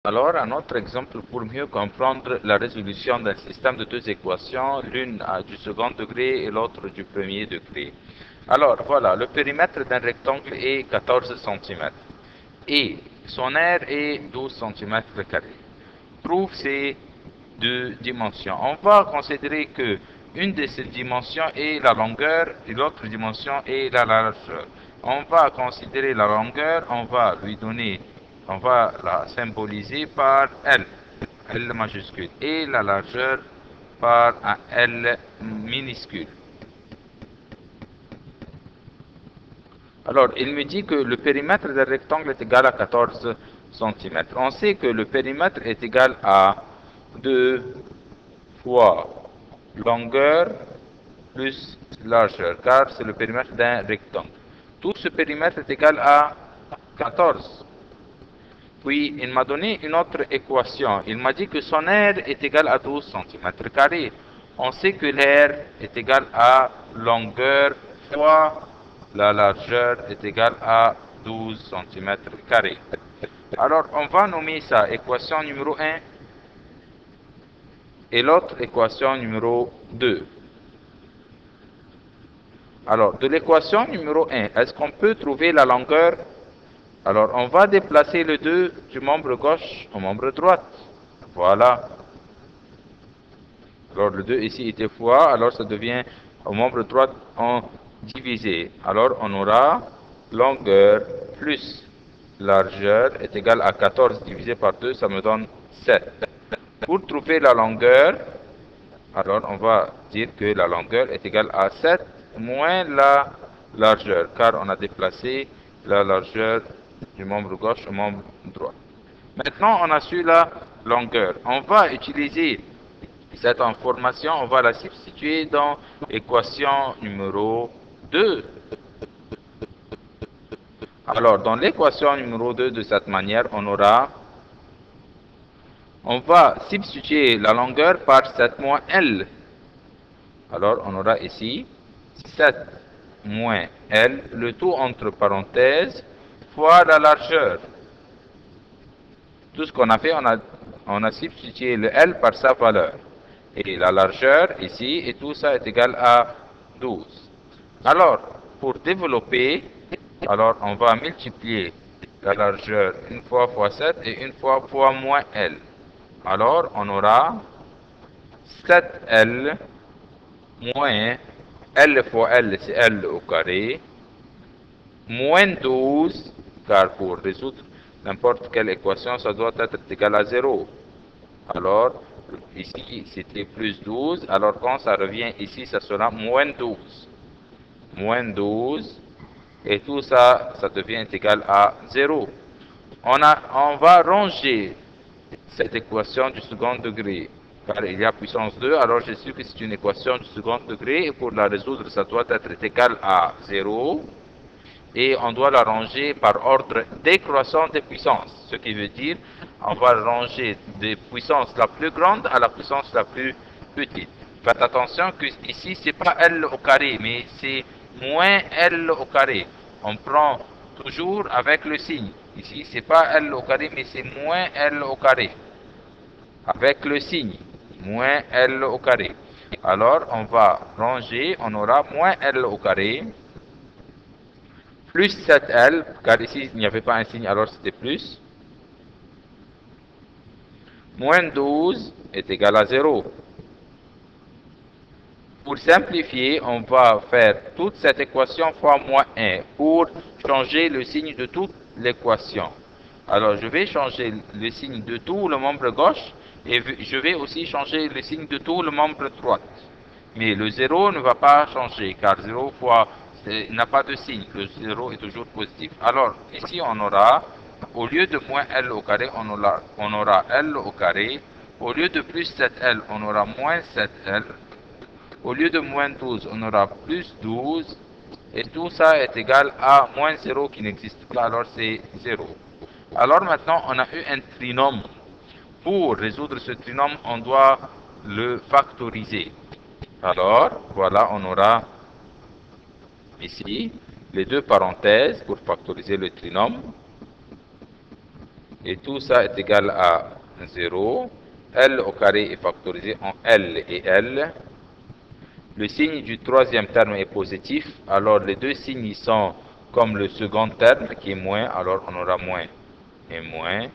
Alors, un autre exemple pour mieux comprendre la résolution d'un système de deux équations, l'une du second degré et l'autre du premier degré. Alors, voilà, le périmètre d'un rectangle est 14 cm et son aire est 12 cm². Trouve ces deux dimensions. On va considérer que une de ces dimensions est la longueur et l'autre dimension est la largeur. On va considérer la longueur, on va la symboliser par L, L majuscule, et la largeur par un L minuscule. Alors, il me dit que le périmètre d'un rectangle est égal à 14 cm. On sait que le périmètre est égal à 2 fois longueur plus largeur, car c'est le périmètre d'un rectangle. Tout ce périmètre est égal à 14. Puis, il m'a donné une autre équation. Il m'a dit que son aire est égal à 12 cm². On sait que l'aire est égal à longueur fois la largeur est égale à 12 cm². Alors, on va nommer ça équation numéro 1 et l'autre équation numéro 2. Alors, de l'équation numéro 1, est-ce qu'on peut trouver la longueur? Alors, on va déplacer le 2 du membre gauche au membre droite. Voilà. Alors, le 2 ici était fois, alors ça devient au membre droit en divisé. Alors, on aura longueur plus largeur est égal à 14 divisé par 2, ça me donne 7. Pour trouver la longueur, alors on va dire que la longueur est égale à 7 moins la largeur, car on a déplacé la largeur du membre gauche au membre droit. Maintenant, on a su la longueur. On va utiliser cette information, on va la substituer dans l'équation numéro 2. Alors, dans l'équation numéro 2, de cette manière, on va substituer la longueur par 7 moins L. Alors, on aura ici 7 moins L, le tout entre parenthèses, fois la largeur. Tout ce qu'on a fait, on a substitué le L par sa valeur. Et la largeur ici, et tout ça est égal à 12. Alors, pour développer, alors on va multiplier la largeur une fois fois 7 et une fois fois moins L. Alors, on aura 7L moins L fois L, c'est L au carré, moins 12, car pour résoudre n'importe quelle équation, ça doit être égal à 0. Alors, ici, c'était plus 12. Alors, quand ça revient ici, ça sera moins 12. Moins 12. Et tout ça, ça devient égal à 0. On va ranger cette équation du second degré. Car il y a puissance 2, alors je sais que c'est une équation du second degré. Et pour la résoudre, ça doit être égal à 0. Et on doit la ranger par ordre décroissant des puissances. Ce qui veut dire, on va ranger des puissances la plus grande à la puissance la plus petite. Faites attention que ici, c'est pas L au carré, mais c'est moins L au carré. On prend toujours avec le signe. Ici, c'est pas L au carré, mais c'est moins L au carré. Avec le signe, moins L au carré. Alors, on va ranger, on aura moins L au carré, plus 7L, car ici il n'y avait pas un signe, alors c'était plus. Moins 12 est égal à 0. Pour simplifier, on va faire toute cette équation fois moins 1 pour changer le signe de toute l'équation. Alors je vais changer le signe de tout le membre gauche et je vais aussi changer le signe de tout le membre droite. Mais le 0 ne va pas changer, car 0 fois n'a pas de signe, le 0 est toujours positif. Alors, ici, on aura, au lieu de moins L au carré, on aura L au carré. Au lieu de plus 7L, on aura moins 7L. Au lieu de moins 12, on aura plus 12. Et tout ça est égal à moins 0 qui n'existe pas, alors c'est 0. Alors maintenant, on a eu un trinôme. Pour résoudre ce trinôme, on doit le factoriser. Alors, voilà, on aura ici les deux parenthèses pour factoriser le trinôme. et tout ça est égal à 0. L au carré est factorisé en L et L. Le signe du troisième terme est positif, alors les deux signes sont comme le second terme qui est moins, alors on aura moins et moins.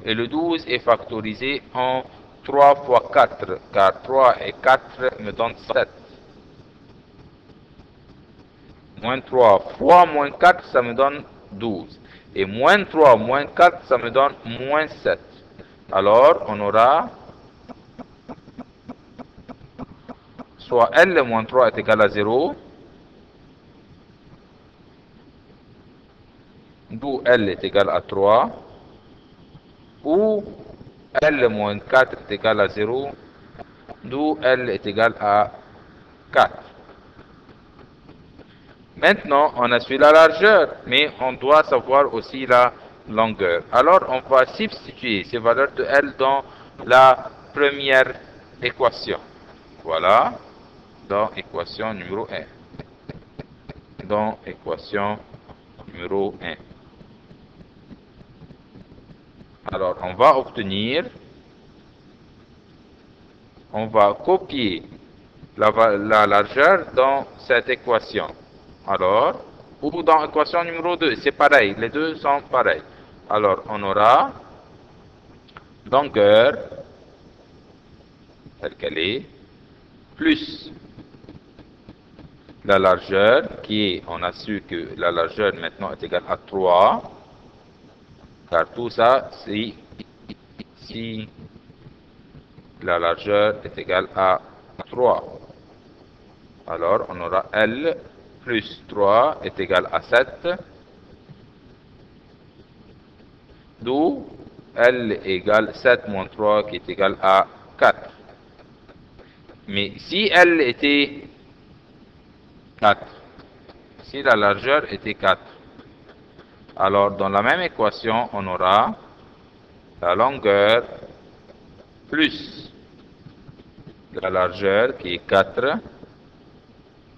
Et le 12 est factorisé en 3 fois 4, car 3 et 4 me donnent 7. Moins 3 fois moins 4, ça me donne 12. Et moins 3 moins 4, ça me donne moins 7. Alors, on aura soit L moins 3 est égal à 0, d'où L est égal à 3, ou L moins 4 est égal à 0, d'où L est égal à 4. Maintenant, on a su la largeur, mais on doit savoir aussi la longueur. Alors, on va substituer ces valeurs de L dans la première équation. Voilà, dans équation numéro 1. Dans équation numéro 1. Alors, on va obtenir, on va copier la largeur dans cette équation. Alors, ou dans l'équation numéro 2, c'est pareil, les deux sont pareils. Alors, on aura longueur, telle qu'elle est, plus la largeur, qui est, on a su que la largeur maintenant est égale à 3, car tout ça, c'est si la largeur est égale à 3. Alors, on aura L plus 3 est égal à 7, d'où L égale 7 moins 3 qui est égal à 4. Mais si L était 4, si la largeur était 4, alors dans la même équation, on aura la longueur plus la largeur qui est 4,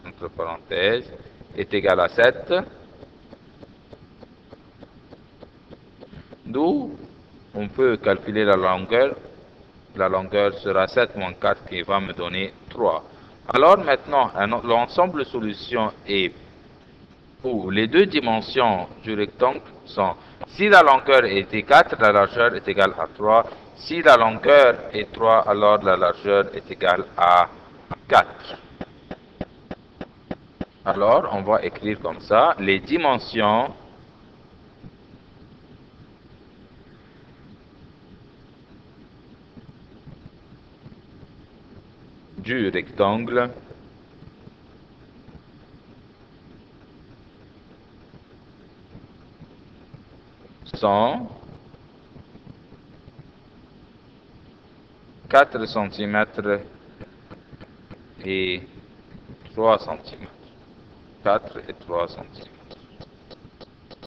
entre parenthèses, est égal à 7, d'où on peut calculer la longueur. La longueur sera 7 moins 4 qui va me donner 3. Alors maintenant, l'ensemble de solutions est où les deux dimensions du rectangle sont, si la longueur était 4, la largeur est égale à 3. Si la longueur est 3, alors la largeur est égale à 4. Alors, on va écrire comme ça, les dimensions du rectangle sont 4 cm et 3 cm. 4 et 3 cm.